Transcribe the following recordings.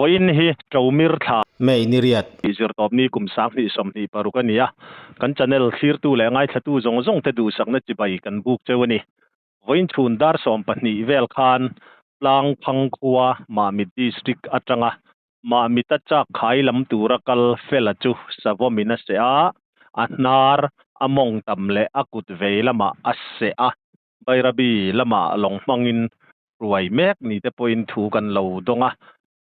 voin hi tawmir tha mei ni riat izir top ni kum sang ni som ni parukania kan channel clear tu le ngai thatu zong te du sakna chi bai kan buk chewani voin thun dar som pani vel khan lang phang khuwa ma mi district atanga ma mi ta cha khai lam turakal felachu savomina se a anar among tamle akut veilama asse a bairabi lama longmangin ruai mek ni te point thu kan lo donga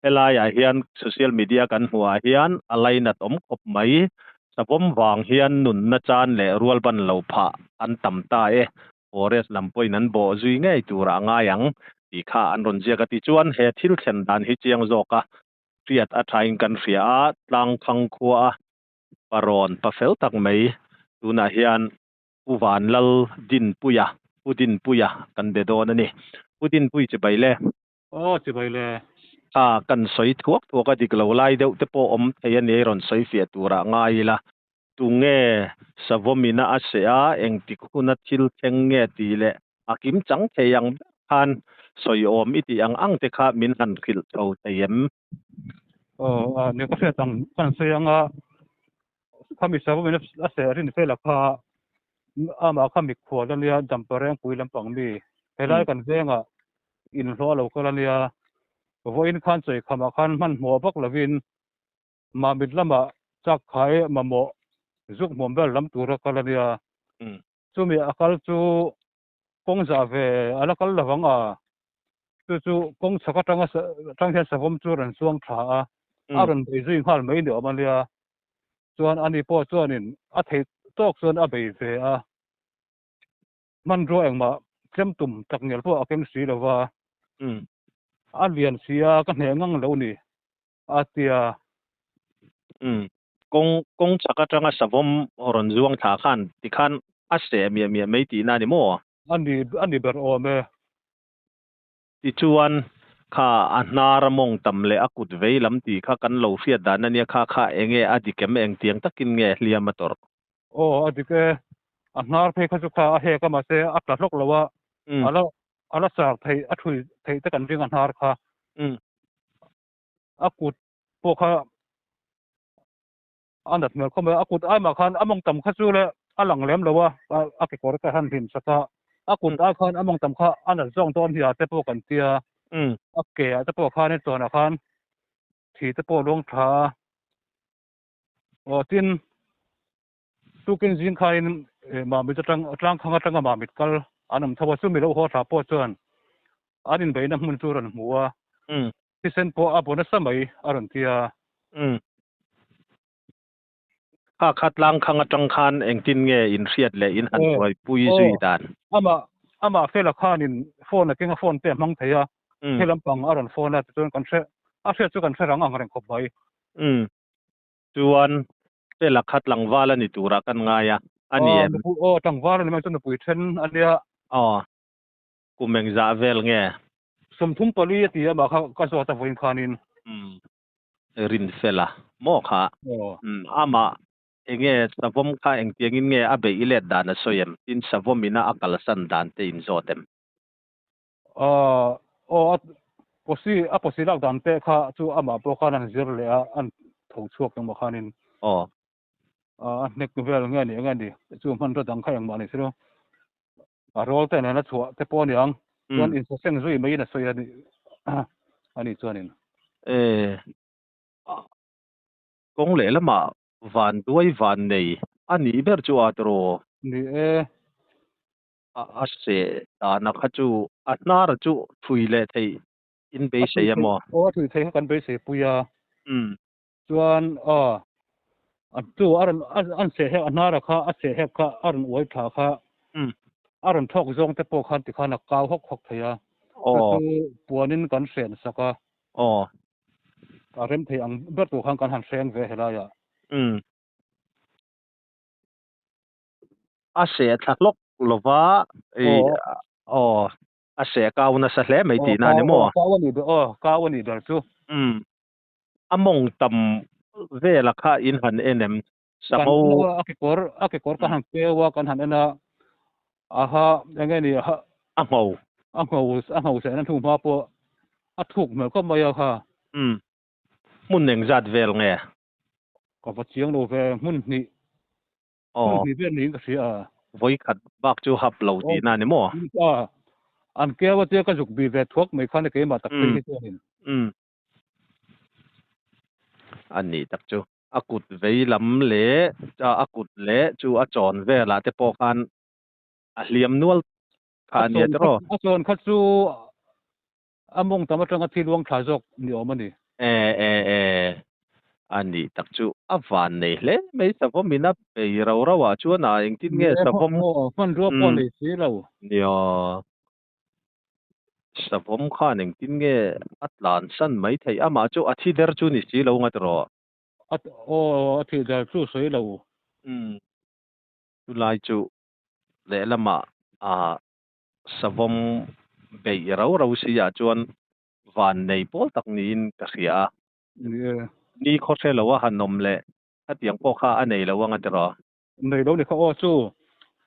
helaya hian social media kan hua hian alaina tom khop mai savom wang hian nun na chan le rual ban lo pha an tamta e forest lampoi nan bo zui ngai tura nga yang ti kha an ron zia ka ti chuan he thil thlen dan hi chiang zoka riat a thain kan ria tlang phang khuwa paron pa fel tak mai tuna hian uwan lal din puya kan be don ani pudin pui che baile che baile kan soi thuak ka dik lo lai deuh te po om thei ani ron soi fia tura ngai la tunge savomina asea engtikhuna thil thenge ti le akim chang theyang khan soi om iti ang te kha min han khil tho tayem ne ka se tang kan se anga khami savomina asea rin fe la kha ama khami khwal ania dampareng puilam pangmi helai kan zenga in hlo lo kolania voin khan chei khama khan man mo bak lovin ma mitlama chak khai mamo zuk mombel lam tura kalania chumi akal chu kong za ve alakal lawanga chu kong sakatanga tanghen savom chu ran suang tha aron beijing hal mai ni amalia chuan ani po chuanin a thei tok chuan a bei ve a man ro engma tlem tum takngel po akem si lawa alian sia ka ngang lo ni atia kong sakatanga savom horon zuang tha khan tikhan ase mi mai ti na ni mo ani ber o me ti chuan kha anaramong tamle akut veilam ti kha kan lo fia dan ania kha enge adikem eng tiang takin nge hliamator adike anar phe kha chu kha he ka ma se akla hlok lawa ala sar thei ta kan ring anar kha akut po kha anat mel khome akut ai ma khan among tam kha chu le alang lem lawa akikor ka han rin saka akut a khan among tam kha anat zong ton hi ate po kan tia akke ate po khan ne ton khan thi te po long tha tin tukin jin khain ma mi tang khanga tanga ma mit kal anam thawa chu mi lo ho tha po chuan anin beina mun chu ran muwa tisen po abona samai aron tia khatlang khanga tang khan engtin nge in riat le in han roi pui zui dan ama fela khanin phone kinga phone pe mang theya helam pang aron phone at chuan kan se a se chu kan se rang ang reng khop bai chuan fela khatlang wala ni tura kan ngaya ani em tang wala ni ma chu pui then ania kumeng za vel nge somthum pali ti ma ka so ta voin khanin rin fela mo kha ama enge savom kha engtiangin nge abe ilet dana soyem tin savomina akalasan dan te in zotem posi lak dan te kha chu ama po khan an zir le an tho chuak tang khanin nek vel nge ni chu man ro dang khayang ma ni siro a rol te na chua te po ni ang chuan in seng zui mai na soya ni ani chuanin kong le lama van duai van nei ani ber chu atro ni ase na khachu atnar chu thuile thei in be se yamo thui thei kan be se puya chuan tu an se he anara kha a se he kha aron oi tha kha aron thok zong te po khan ti khana kaw hok theya puanin kan sen saka rem thei ang ber tu khan kan han sen ve helaya ase thaklok lova ase kauna sa hle mai ti na ni mo kawani dar chu among tam ve la kha in han enem samo akikor ka han pewa kan han ena aha enge ni angau se nan thu ma po athuk mel ko maya kha mun eng zat vel nge ก็บ่เจียงโลเวมุ่นนี่ อ๋อ มุ่นนี่เวียนนี่ก็สิvoi khat bak chu hap lo ti na ni mo อันเกียว่าเจียก็จุกบีเวทวกไม่คันเกมาตักที่ตัวนี่อันนี้ตักchu akut vei lam le cha akut le chu a chon ve la te po khan a hliam nual kha ni te ro a chon khat chu among tamatang athi luang thajok ni omaniอันนี้ตักจูอวันนี่เลยไม่สบมินับไปเราว่าชวนน่ะเองที่เงี้ยสบมมันรัวปอนเลยสิเราเนี่ยสบมข้าเองที่เงี้ยอัตลานสันไม่ไทยอามาจูอาทิตย์เดร์จูนี่สิเรางัดรออาทิตย์เดร์จูสิเราจุลายจูเลละมาสบมไปเราสิยาชวนวันในโพลตักนี้ก็เสียนี่เขาเชื่อเราว่าหันนมเลยถ้าเตียงพ่อข้าอันไหนเราว่างันจะรอในเราเนี่ยเขาจู่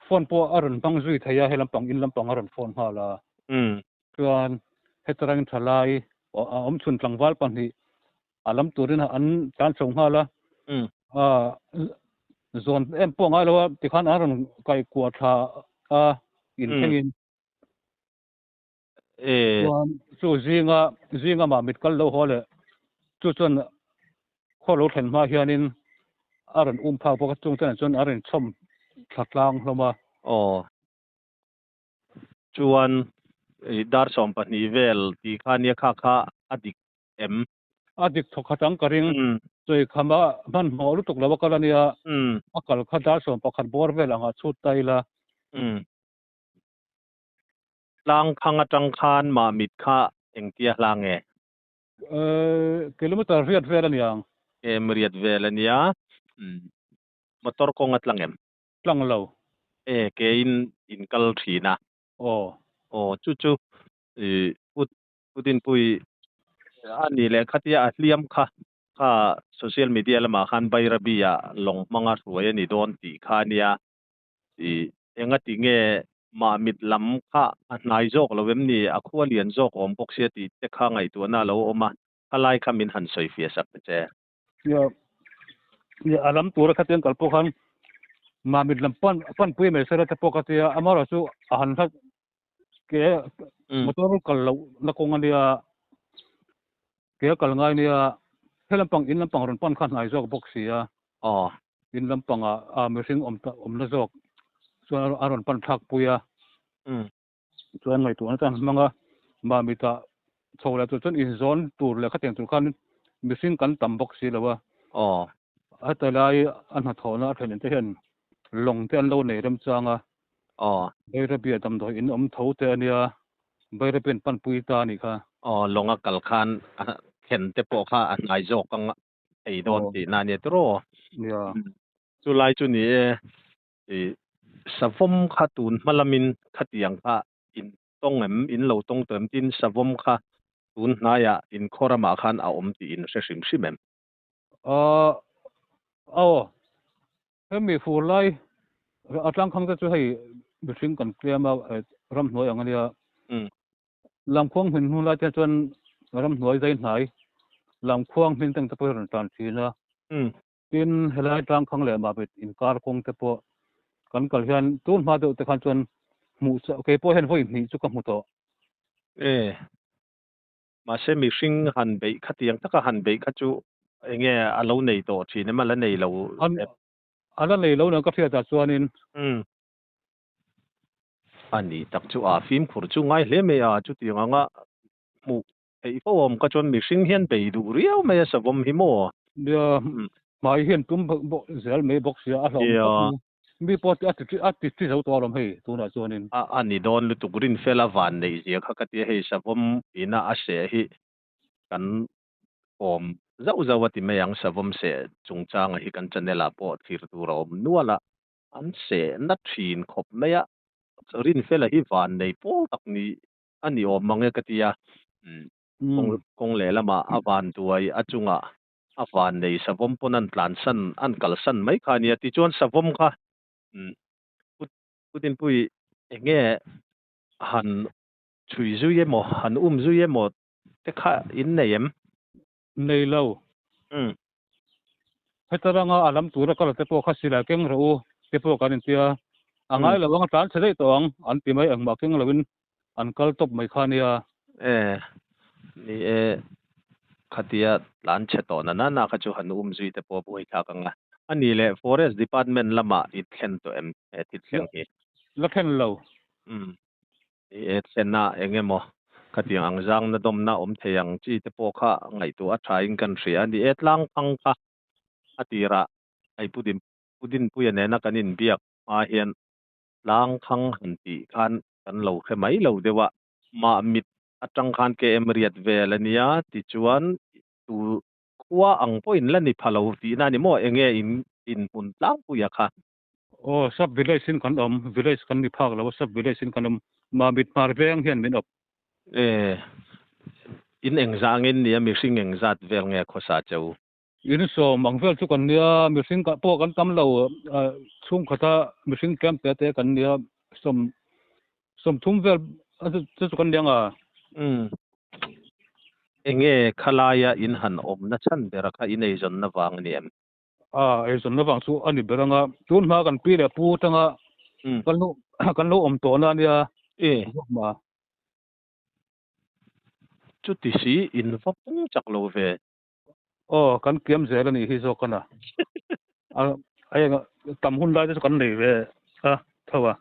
ฟอนพ่ออรุณปังจุยทายาให้ลำปังอินลำปังอรุณฟอนฮาละส่วนเฮตรังทลายชุนกลางวัลปันที่ลำตัวนี้อันการส่งฮาละส่วนป้องไอ้เราว่าที่ขันอรุณไก่กวาดอินเทงินส่วนจิงมามิดกันเราฮอเลยส่วนข้อรู้เห็นมาเฮียนินอรุณพาพวกจงเต้นจนอรุณชมขัดล้างลงมาจวนดาร์สอมปันนีเวลที่ข้านี้ข้าอดิกอดิกทกขัดกระริงโดยคำว่ามันหมอรู้ตกแล้วว่ากันเนี่ยอากาศขัดดาร์สอมปัขัดบอร์เวลงาชุดไตละลางขังจังคานมามิดข้าเองเตียลางกิโลเมตรเรียดเวลนี่ยังเรียดเวลนี่มอเตอร์คงอัดลังลังเราเกอินกัลทีนะจู่พูดดินปุยอันนี้แหละคัตยาอัลเลียมค่ะโซเชียลมีเดียละมาคันใบระเบียลงมังอาสวยนี่โดนตีค่าเนี่ยเองติเงมามิดลำค่ะนายโจกเราเวมนี่อควาเลียนโจกอมปกเสียติเตข้างไงตัวน่าเราออกมาอะไรคำมินหันสวยเฟียสักเจ้เนี่ยอารมณ์ตัวเราคัดยังกับพวกเขามามิดลำปั้นปุ้ยไม่ใช่แต่ปกติอามาเราสู้อาหารทักเกะมตัวรู้กันเรานักงานเนี่ยเกะกันง่ายเนี่ยให้ลำปังอินลำปังรอนปั้นขันนายโจกปกเสียอินลำปังไม่สิ่งอมนโจกส่วนอารมณ์ปั้นทักปุ้ยส่วนไงตัวนั้นมันก็มามิดโชว์แล้วจนอินโซนตัวเลยขัดยังตัวขันมีสิ่งกันต่ำปกเสียแล้วว่าแต่ละอันหัดถอนเห็นที่เห็นลงเต้นเราในรำจังใบระเบียดำโดยอินเท้าเตเนี่ยใบระเบียนปันปุยตานี่ค่ะลงกัลคันเห็นแต่พวกข้าอันไหนโจกังไอ้โดนตีนาเนี่ยตัวเนี่ยจุลายจุนี้สะฟมขัตุนมาลามินขัดยังค่ะอินต้องอินเราต้องเติมจินสะฟมขัตุนนายอินคอรามาคันเอาตีอินเสชิมชิมให้มีฟูไลอาจารย์คงจะช่วยบิชิงกันเตรียมรำหน่วยอย่างนี้ลำควงเห็นหุ่นละจะจนรำหน่วยใจไหนลำควงเห็นตั้งแต่เปิดตอนทีนะกินเฮลัยจางคงเลยมาเป็นอินการคงแต่พอกันกันเห็นตูนมาดูแต่คันจนหมู่โอเคพอเห็นพออินนี่จุกหมู่โตมาเสมิชิงหันไปขัดยังถ้าก็หันไปขัดจูเงี้ยอาเราในโตทีนี่มันละในเราอันนั้นเลยเราเนี่ยก็เสียจากส่วนนี้อันนี้ตักจูฟิล์มขูดจูง่ายเลยไม่จุดที่งั้นหมู่ไอ้พวกผมก็จนมิชิงเห็นไปดูเรียวไม่สบมหิโมเดี๋ยวมาเห็นตุ้มเสียไม่บอกเสียอะไรมีพอที่เราตัวเราให้ตัวนั้นส่วนนี้อันนี้โดนลุตุกรินเฟลาวันในเสียเขาก็ที่ให้สบมอินาอาเสียให้กันผมเจ้าว่าที่ไม่ยังสบมเสียจงจ้างให้กันจันเนลาปอดที่ตัวเรานัวละอันเสียนัดชีนขบไม่ยะรินเฟลาฮิวันในปอตักนี้อันนี้อมมังเอกติยาคงเลละมาอวันตัวอาจุงอวันในสบมปนันตลานสันอันกัลสันไม่ขานี่ที่จวนสบมค่ะพูดถึงปุยเงี้ยหันช่วยจุยหมดหันจุยหมดแต่ข้าอินเนยมในเรา hetaranga alam tura kala te po khasila keng ro te po kan tia angai lawang tan chadei tong an ti mai ang making lawin an kal top mai khania ni khatia lan cheto na kha chu hanum zui te po boi tha kanga ani le forest department lama it khen to em it khen hi lakhen lo et sena engemo khatia angjang na dom na theyang chi te po kha ngai tu a thain kan ria ani etlang phang kha atira ai pudin puyane na kanin biak a hian lang khang han ti khan kan lo khe mai lo dewa ma mit atang khan ke emriat velania ti chuan tu khuwa ang point la ni phalo ti na ni mo enge in pun tlang puya kha sub village sin kan village kan ni phak lo sub village sin kan ma mit mar veng hian min op in engzangin ni mi sing engzat vel nge khosa chau in so mangvel chu kan nia mi sing ka po kan tam lo chung khata mi sing camp te kan nia som thum vel chu kan lianga enge khalaya in han om na chan bera kha in ei zon na wang ni em ei zon na wang chu ani beranga tun ma kan pi le pu tanga kan lo om to na nia ma chu ti si in va pung chak lo ve kan kiam zel ani hi zo kana ai tam hun lai chu kan nei ve thawa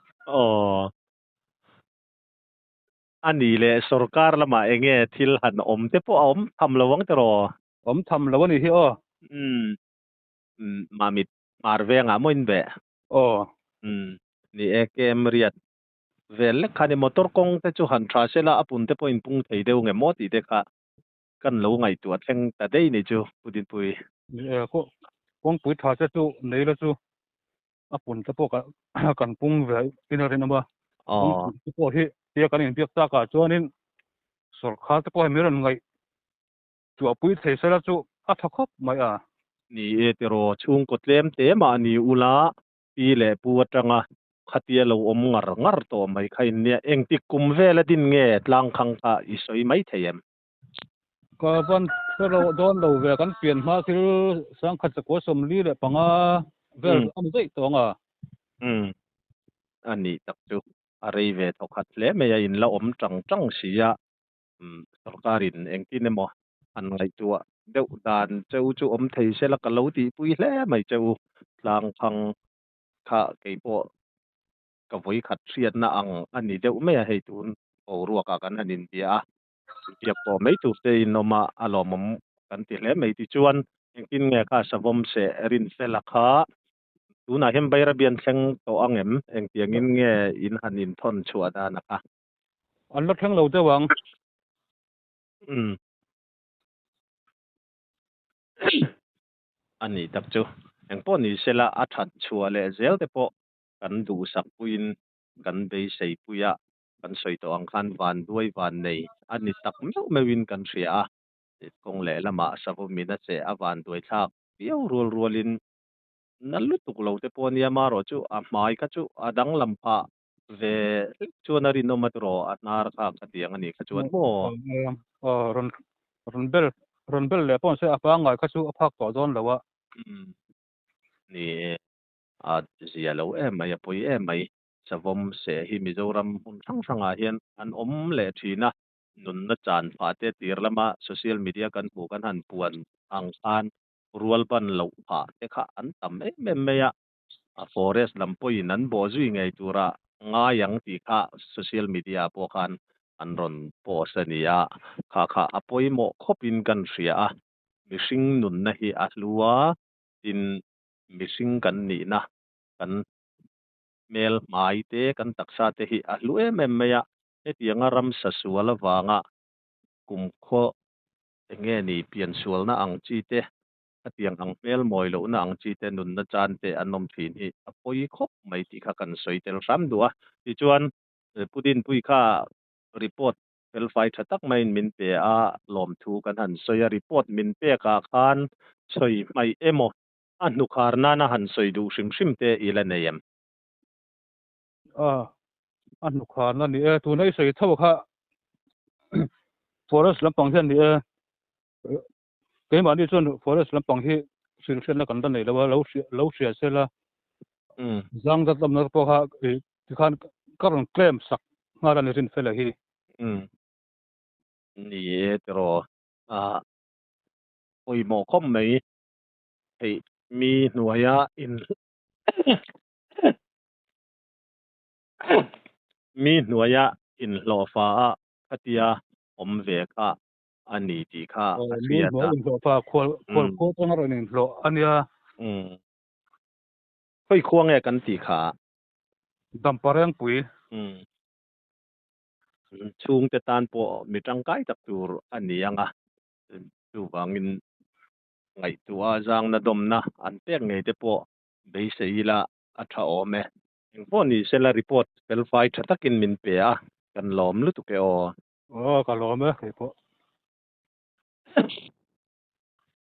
ani le sarkar lama enge thil han om te po om tham lawang te ro om tham lawani hi mamit marvenga moin be ni ekem riat vel khani motor kong te chu han tra sela apun te point pung thei deu nge moti te kha kan lo ngai tu atheng ta dei ni chu pudin pui ko kong pui tha cha chu nei la chu apun te po ka kan pung ve pinare na ba po hi tia kan in piak ta ka chuanin sarkar te po miran ngai chu apui thei sela chu a thakop mai ni te ro chung ko tlem te ma ni ula pi le pu atanga khatia lo om ngar to mai khain ne eng ti kum vela din nge tlang khang kha isoi mai theyem ka ban sero don lo ve kan pian ma thil sang khat ko som li le panga vel am dei tonga ani tak chu arei ve tho khat le me ya in la om tang sia sarkarin eng ti ne mo an ngai tua deuh dan cheu chu om thei sela ka lo ti pui hle mai cheu tlang phang kha ke po ka voi khat riat na ang ani deuh me hei tun o ruaka kan hanin pia pia po mai tu te inoma alomom kan ti hle mai ti chuan engkin nge kha savom se rin sela kha tuna hem baira bian thleng to angem eng tiangin nge in hanin thon chuada na ka an la thang lo te wang ani tak chu eng po ni sela athat chua le zel te po kan du sak puin kan bei sei puya kan soi to ang khan van duai van nei ani tak mewin kan ria kong le lama savu mina che awan duai thak piau rualin nalu tuk lo te po nia maro chu a mai ka chu adang lampa ve chuanari no matro atnar kha khatiang ani kha chuan mo ron bel le pon se apa ngai kha chu aphak to don lawa ni zia lo mai poi mai savom se hi mizoram hun thang hian an om le thina nun na chan pha te tirlama social media kan pu kan han puan ang khan rual ban lo pha te kha an tam me ya forest lampoi nan bo zui ngai tura nga yang ti kha social media po khan an ron post ania kha apoi mo khopin kan ria mishing nun na hi ahlua in mishing kan ni na kan mel mai te kan taksa te hi ahlue memmeya etianga ram sasuala wanga kumkho enge ni pian sual na ang chi te atiang ang mel moilo na ang chi te nun na chan te anom thin hi apoi khop mai ti kha kan soitel ram duwa ti chuan pudin pui kha report fel fai thatak main min pe a lom thu kan han soya report min pe ka khan soi mai emo anu kharna na han soi du shim te ila neyem anu kharna ni tu nei sei thaw kha forest lampang hian ni ke ma ni chon forest lampang hi selection la kan dan nei lawa lo sia sela zang dat lam na po ha ti khan karon claim sak nga ran rin fela hi ni tro oi mo khom mai ei mi nuaya in mi nuaya in lo fa atia om ve kha ani ti kha mi mo in lo fa khol ko tang ron in lo ania khoi khuang e kan ti kha dam pareng pui chung te tan po mi tangkai tak tur ani anga tu wangin ngai tua zang na dom na an pek ngei te po bei seila a tha ome eng po ni sela report pel fai thatakin min pe a kan lom lu tu ke o ka lo me ke po